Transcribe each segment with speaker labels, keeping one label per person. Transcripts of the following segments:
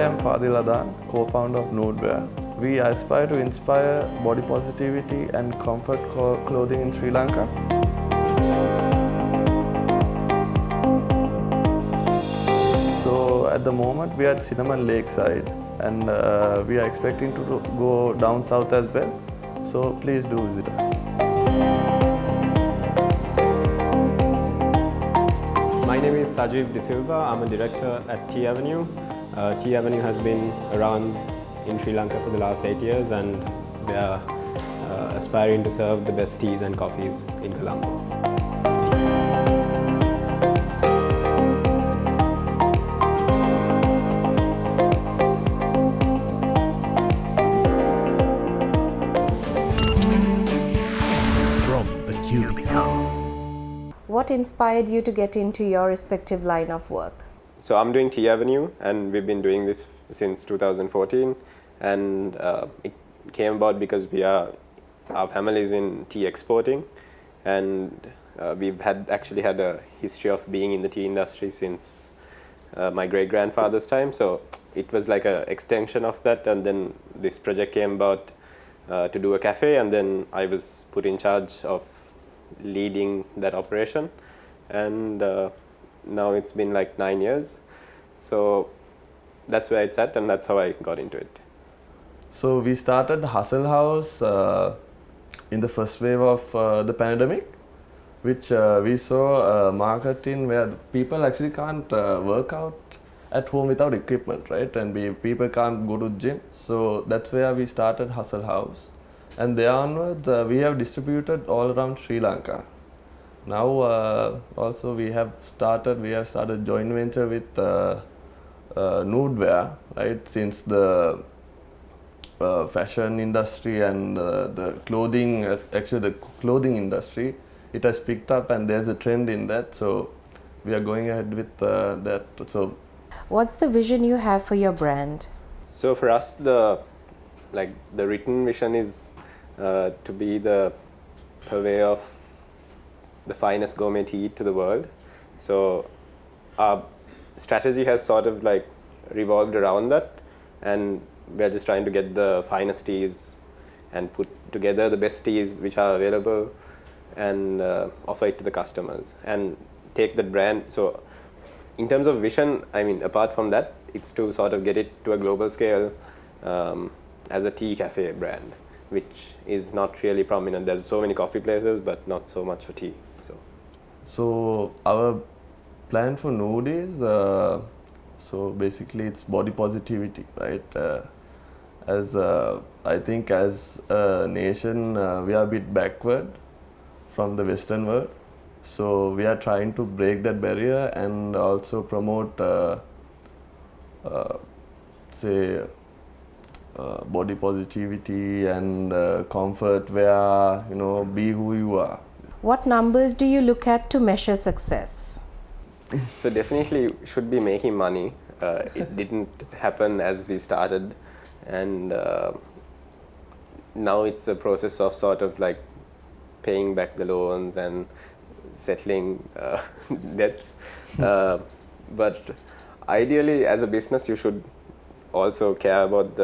Speaker 1: am Fadhil Adahan, co-founder of Nudewear. We aspire to inspire body positivity and comfort clothing in Sri Lanka. So at the moment we are at Cinnamon Lakeside, and we are expecting to go down south as well. So please do visit us.
Speaker 2: My name is Sajeev De Silva. I'm a director at Tea Avenue. Tea Avenue has been around in Sri Lanka for the last 8 years, and we are aspiring to serve the best teas and coffees in Colombo.
Speaker 3: From the Cubicle.
Speaker 4: What inspired you to get into your respective line of work?
Speaker 2: So I'm doing Tea Avenue, and we've been doing this since 2014, and it came about because our family is in tea exporting, and we've actually had a history of being in the tea industry since my great-grandfather's time. So it was like an extension of that, and then this project came about to do a cafe, and then I was put in charge of leading that operation, and now it's been like 9 years. So that's where it's at, and that's how I got into it.
Speaker 1: So we started Hustle House in the first wave of the pandemic, which we saw marketing where people actually can't work out at home without equipment, right? And people can't go to gym. So that's where we started Hustle House. And there onwards, we have distributed all around Sri Lanka. Now also we have started joint venture with Nudewear, right? Since the fashion industry and the clothing, actually the clothing industry, it has picked up, and there's a trend in that. So we are going ahead with that. So
Speaker 4: What's the vision you have for your brand?
Speaker 2: So for us, the written vision is to be the purveyor of the finest gourmet tea to the world. So our strategy has sort of like revolved around that, and we're just trying to get the finest teas and put together the best teas which are available and offer it to the customers and take that brand. So in terms of vision, I mean, apart from that, it's to sort of get it to a global scale as a tea cafe brand, which is not really prominent. There's so many coffee places, but not so much for tea.
Speaker 1: So our plan for Nude is, so basically it's body positivity, right? As I think as a nation, we are a bit backward from the Western world. So we are trying to break that barrier and also promote, body positivity and comfort, where, be who you are.
Speaker 4: What numbers do you look at to measure success?
Speaker 2: So definitely should be making money. It didn't happen as we started, and now it's a process of sort of like paying back the loans and settling debts. But ideally, as a business, you should also care about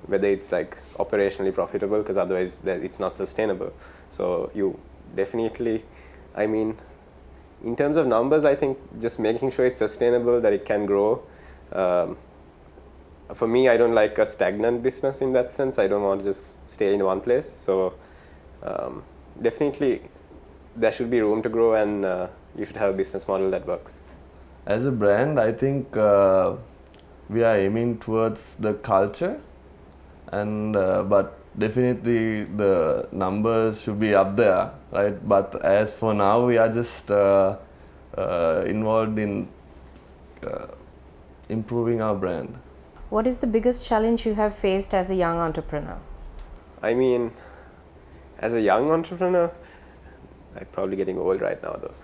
Speaker 2: whether it's like operationally profitable, because otherwise it's not sustainable. So you definitely, I mean, in terms of numbers, I think just making sure it's sustainable, that it can grow. For me, I don't like a stagnant business in that sense. I don't want to just stay in one place. So definitely there should be room to grow, and you should have a business model that works.
Speaker 1: As a brand, I think we are aiming towards the culture, and but definitely the numbers should be up there, right? But as for now, we are just involved in improving our brand.
Speaker 4: What is the biggest challenge you have faced as a young entrepreneur?
Speaker 2: I mean, as a young entrepreneur, I'm probably getting old right now though.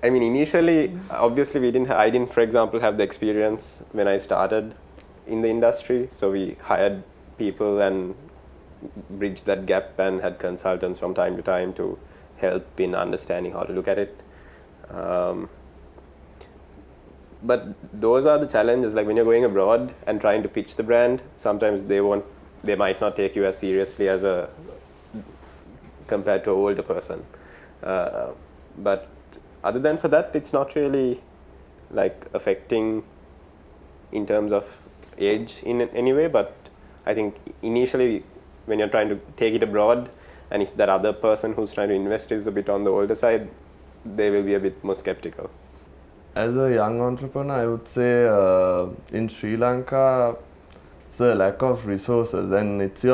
Speaker 2: I mean, initially, obviously I didn't, for example, have the experience when I started in the industry. So we hired people and bridged that gap and had consultants from time to time to help in understanding how to look at it. but those are the challenges. Like when you're going abroad and trying to pitch the brand, sometimes they might not take you as seriously as a compared to an older person. But other than for that, it's not really like affecting in terms of age in any way. But I think initially when you're trying to take it abroad, and if that other person who's trying to invest is a bit on the older side, they will be a bit more skeptical.
Speaker 1: As a young entrepreneur, I would say in Sri Lanka, it's a lack of resources, and it's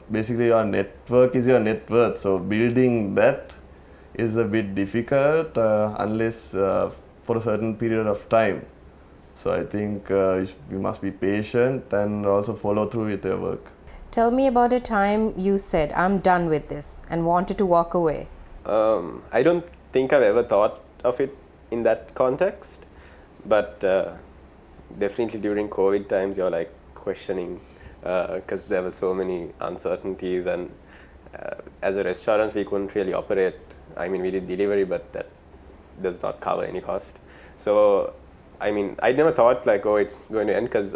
Speaker 1: basically your network is your net worth. So building that is a bit difficult unless for a certain period of time. So I think you must be patient and also follow through with your work.
Speaker 4: Tell me about a time you said, I'm done with this, and wanted to walk away.
Speaker 2: I don't think I've ever thought of it in that context, but definitely during COVID times, you're like questioning because there were so many uncertainties, and as a restaurant, we couldn't really operate. I mean, we did delivery, but that does not cover any cost. So, I mean, I never thought like, oh, it's going to end, because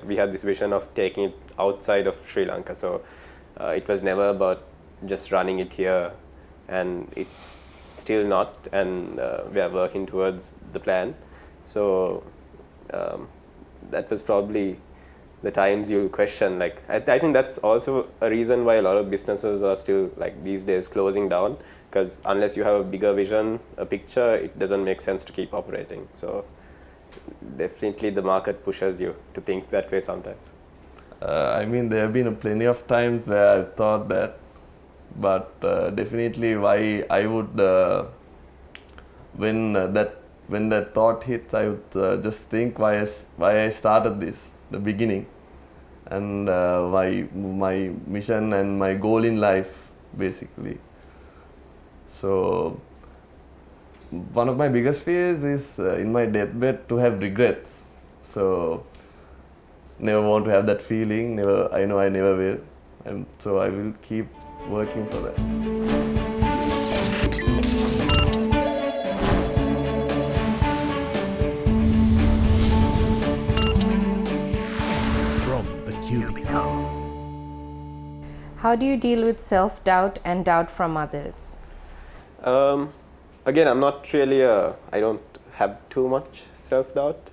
Speaker 2: we had this vision of taking it outside of Sri Lanka. So it was never about just running it here, and it's still not, and we are working towards the plan. So that was probably the times you'll question. Like I think that's also a reason why a lot of businesses are still like these days closing down, because unless you have a bigger vision, a picture, it doesn't make sense to keep operating. So definitely the market pushes you to think that way sometimes.
Speaker 1: I mean, there have been plenty of times where I've thought that, but definitely why I would when that thought hits, I would just think why I started this, the beginning, and why my mission and my goal in life, basically. So one of my biggest fears is in my deathbed to have regrets. So never want to have that feeling. I know I never will, and so I will keep working for that.
Speaker 3: From the Cubicle.
Speaker 4: How do you deal with self-doubt and doubt from others?
Speaker 2: Again, I'm not really I don't have too much self-doubt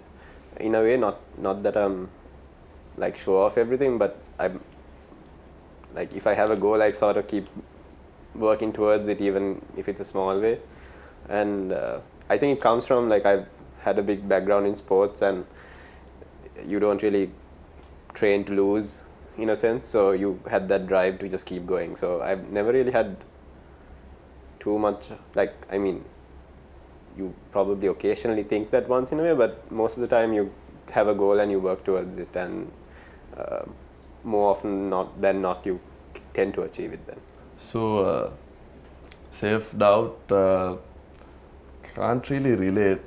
Speaker 2: in a way, not that I'm like sure of everything, but I'm like, if I have a goal, I sort of keep working towards it, even if it's a small way. And I think it comes from, like, I've had a big background in sports, and you don't really train to lose in a sense, so you had that drive to just keep going. So I've never really had too much, like, I mean, you probably occasionally think that once in a way, but most of the time you have a goal and you work towards it, and more often than not you tend to achieve it then. So
Speaker 1: Self-doubt can't really relate.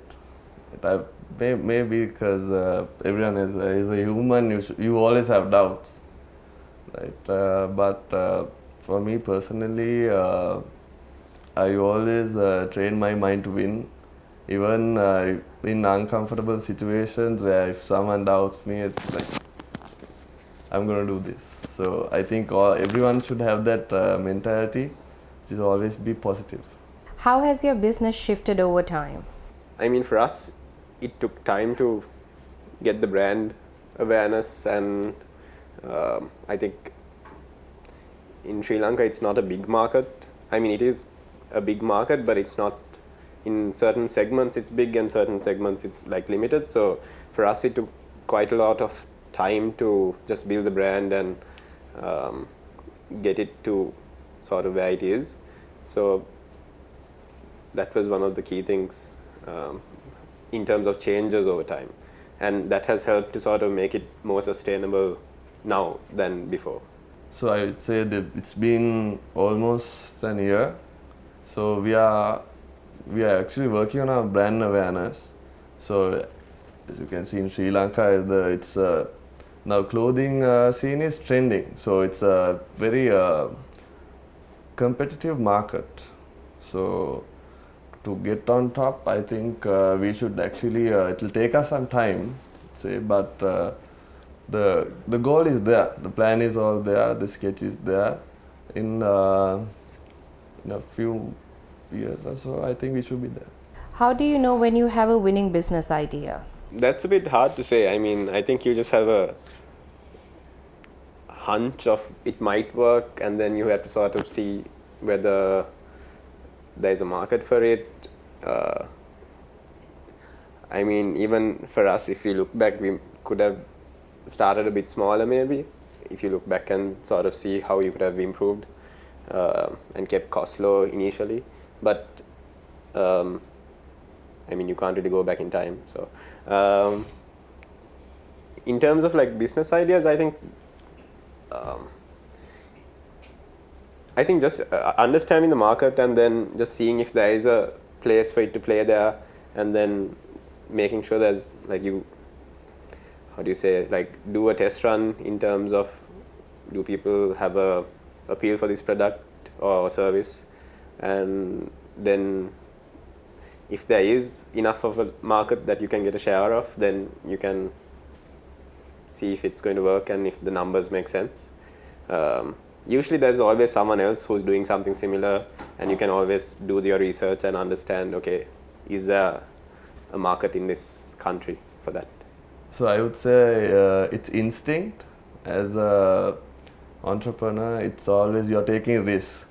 Speaker 1: Maybe because everyone is a human, you always have doubts, right? But for me personally, I always train my mind to win, even in uncomfortable situations where if someone doubts me, it's like, I'm going to do this. So I think everyone should have that mentality, to always be positive.
Speaker 4: How has your business shifted over time?
Speaker 2: I mean, for us, it took time to get the brand awareness, and I think in Sri Lanka it's not a big market. I mean, it is a big market, but it's not, in certain segments it's big and certain segments it's like limited. So for us it took quite a lot of time to just build the brand and get it to sort of where it is. So that was one of the key things in terms of changes over time, and that has helped to sort of make it more sustainable now than before. So I would say that it's been almost an year. So we are actually working on our brand awareness. So as you can see in Sri Lanka, it's now clothing scene is trending. So it's a very competitive market. So
Speaker 1: to get on top, I think we should actually, it will take us some time, say, but the goal is there, the plan is all there, the sketch is there. In a few years or so, I think we should be there.
Speaker 4: How do you know when you have a winning business idea?
Speaker 2: That's a bit hard to say. I mean, I think you just have a hunch of it might work, and then you have to sort of see whether there's a market for it. I mean, even for us, if you look back, we could have started a bit smaller maybe. If you look back and sort of see how you could have improved and kept costs low initially. But I mean, you can't really go back in time. So in terms of like business ideas, I think just understanding the market and then just seeing if there is a place for it to play there, and then making sure there's like do a test run in terms of, do people have a appeal for this product or service, and then if there is enough of a market that you can get a share of, then you can see if it's going to work and if the numbers make sense. Usually there's always someone else who's doing something similar, and you can always do your research and understand, okay, is there a market in this country for that?
Speaker 1: So I would say it's instinct. As a entrepreneur, it's always you're taking risk,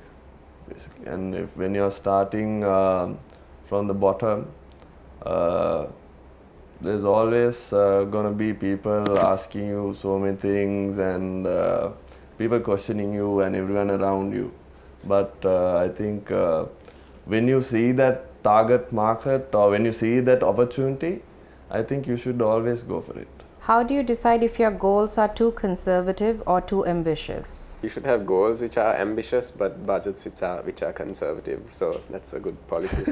Speaker 1: basically. And when you're starting from the bottom, there's always gonna be people asking you so many things, and people questioning you and everyone around you. But I think when you see that target market or when you see that opportunity, I think you should always go for it.
Speaker 4: How do you decide if your goals are too conservative or too ambitious?
Speaker 2: You should have goals which are ambitious, but budgets which are conservative. So that's a good policy.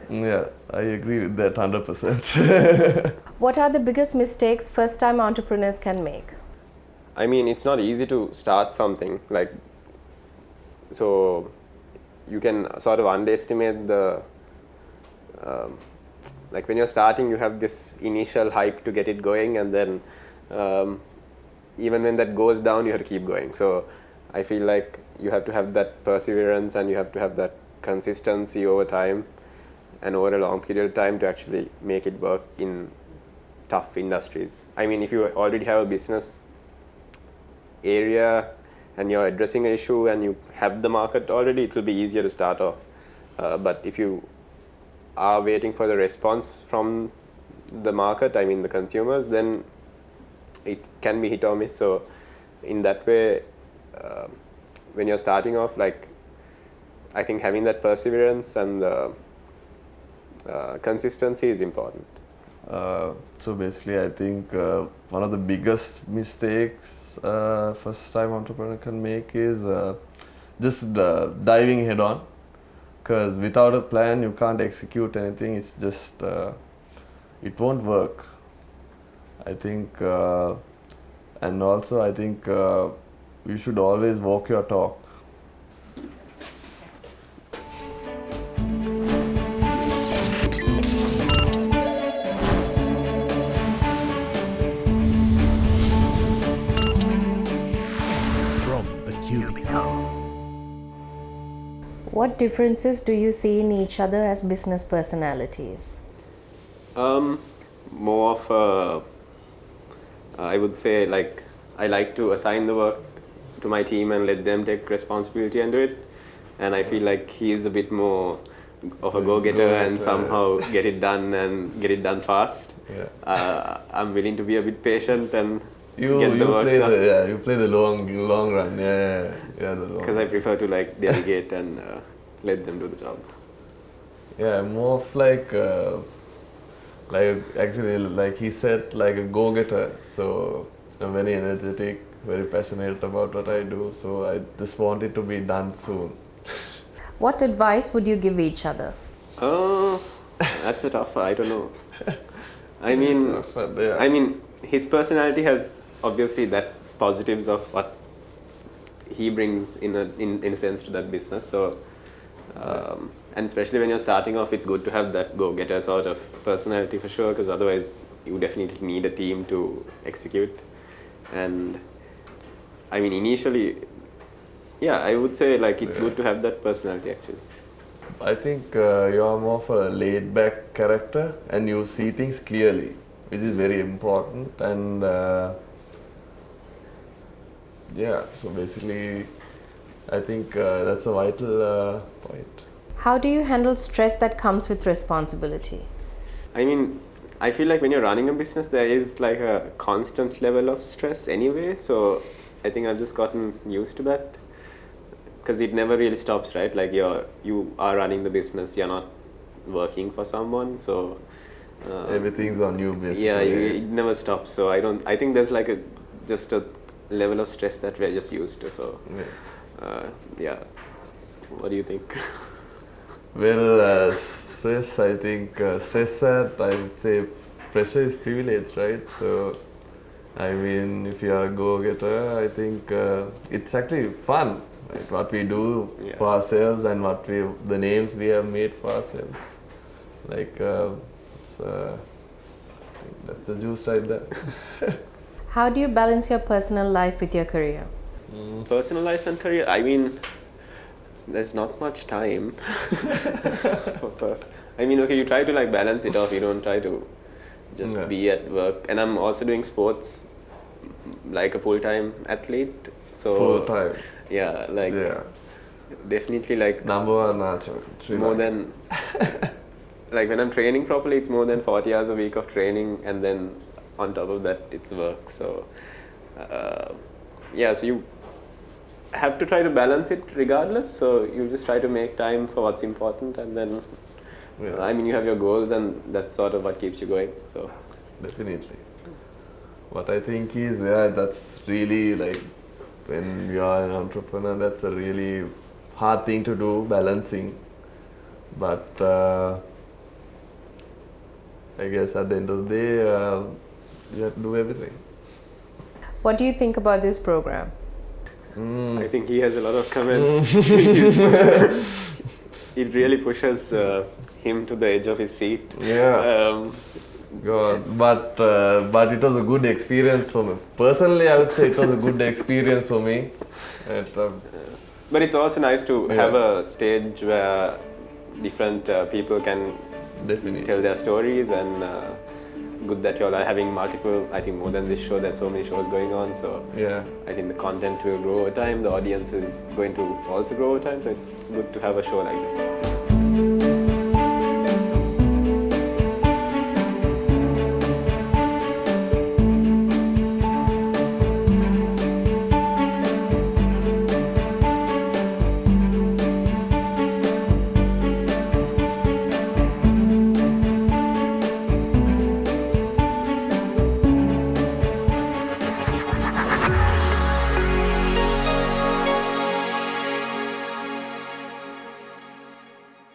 Speaker 1: Yeah, I agree with that 100%.
Speaker 4: What are the biggest mistakes first-time entrepreneurs can make?
Speaker 2: I mean, it's not easy to start something like, so you can sort of underestimate the like when you're starting, you have this initial hype to get it going, and then even when that goes down, you have to keep going. So I feel like you have to have that perseverance, and you have to have that consistency over time and over a long period of time to actually make it work in tough industries. I mean, if you already have a business area and you're addressing an issue and you have the market already, it will be easier to start off. But if you are waiting for the response from the market, I mean the consumers, then it can be hit or miss. So in that way, when you're starting off, like, I think having that perseverance and consistency is important.
Speaker 1: So basically, I think one of the biggest mistakes first time entrepreneur can make is just diving head on. Because without a plan, you can't execute anything. It's just, it won't work. I think, and also I think you should always walk your talk.
Speaker 3: From the Cubicle.
Speaker 4: What differences do you see in each other as business personalities?
Speaker 2: More of I would say, like, I like to assign the work to my team and let them take responsibility and do it. And I feel like he is a bit more of a go-getter and somehow get it done and get it done fast.
Speaker 1: Yeah.
Speaker 2: I'm willing to be a bit patient and
Speaker 1: You
Speaker 2: get the work
Speaker 1: play
Speaker 2: done.
Speaker 1: you play the long run. Yeah. The long.
Speaker 2: Because I prefer to like delegate and let them do the job.
Speaker 1: Yeah, more of like actually, like he said, like a go-getter. So I'm very energetic, very passionate about what I do. So I just want it to be done soon.
Speaker 4: What advice would you give each other?
Speaker 2: That's a tough. I don't know. I mean,
Speaker 1: Yeah.
Speaker 2: I mean, his personality has obviously that positives of what he brings in a sense to that business. So, and and especially when you're starting off, it's good to have that go-getter sort of personality for sure, because otherwise you definitely need a team to execute. And I mean, initially, yeah, I would say like it's good to have that personality actually.
Speaker 1: I think you are more of a laid-back character and you see things clearly, which is very important. And yeah, so basically, I think that's a vital point.
Speaker 4: How do you handle stress that comes with responsibility?
Speaker 2: I mean, I feel like when you're running a business, there is like a constant level of stress anyway. So I think I've just gotten used to that, because it never really stops, right? Like you are running the business, you're not working for someone, so
Speaker 1: Everything's on you, basically.
Speaker 2: yeah, it never stops. So I think there's like just a level of stress that we're just used to. So yeah, what do you think?
Speaker 1: Well, stress, I think, stress that I would say pressure is privilege, right? So, I mean, if you are a go-getter, I think it's actually fun, right? What we do for ourselves and the names we have made for ourselves. Like, so, I think that's the juice right there.
Speaker 4: How do you balance your personal life with your career?
Speaker 2: Personal life and career, I mean, there's not much time. I mean, okay, you try to like balance it off. You don't try to just be at work. And I'm also doing sports like a full-time athlete. So
Speaker 1: Full-time.
Speaker 2: Yeah, like definitely like
Speaker 1: Number one nacho.
Speaker 2: more than like when I'm training properly, it's more than 40 hours a week of training, and then on top of that, it's work. So yeah, so you have to try to balance it regardless. So you just try to make time for what's important, and then I mean, you have your goals, and that's sort of what keeps you going. So
Speaker 1: definitely. What I think is that's really like when you are an entrepreneur, that's a really hard thing to do, balancing. But I guess at the end of the day, you have to do everything.
Speaker 4: What do you think about this program?
Speaker 2: I think he has a lot of comments. It really pushes him to the edge of his seat.
Speaker 1: Yeah. God, but it was a good experience for me. Personally, I would say it was a good experience for me.
Speaker 2: But it's also nice to have a stage where different people can tell their stories, and good that you all are having multiple, I think more than this show, there's so many shows going on, so I think the content will grow over time, the audience is going to also grow over time, so it's good to have a show like this.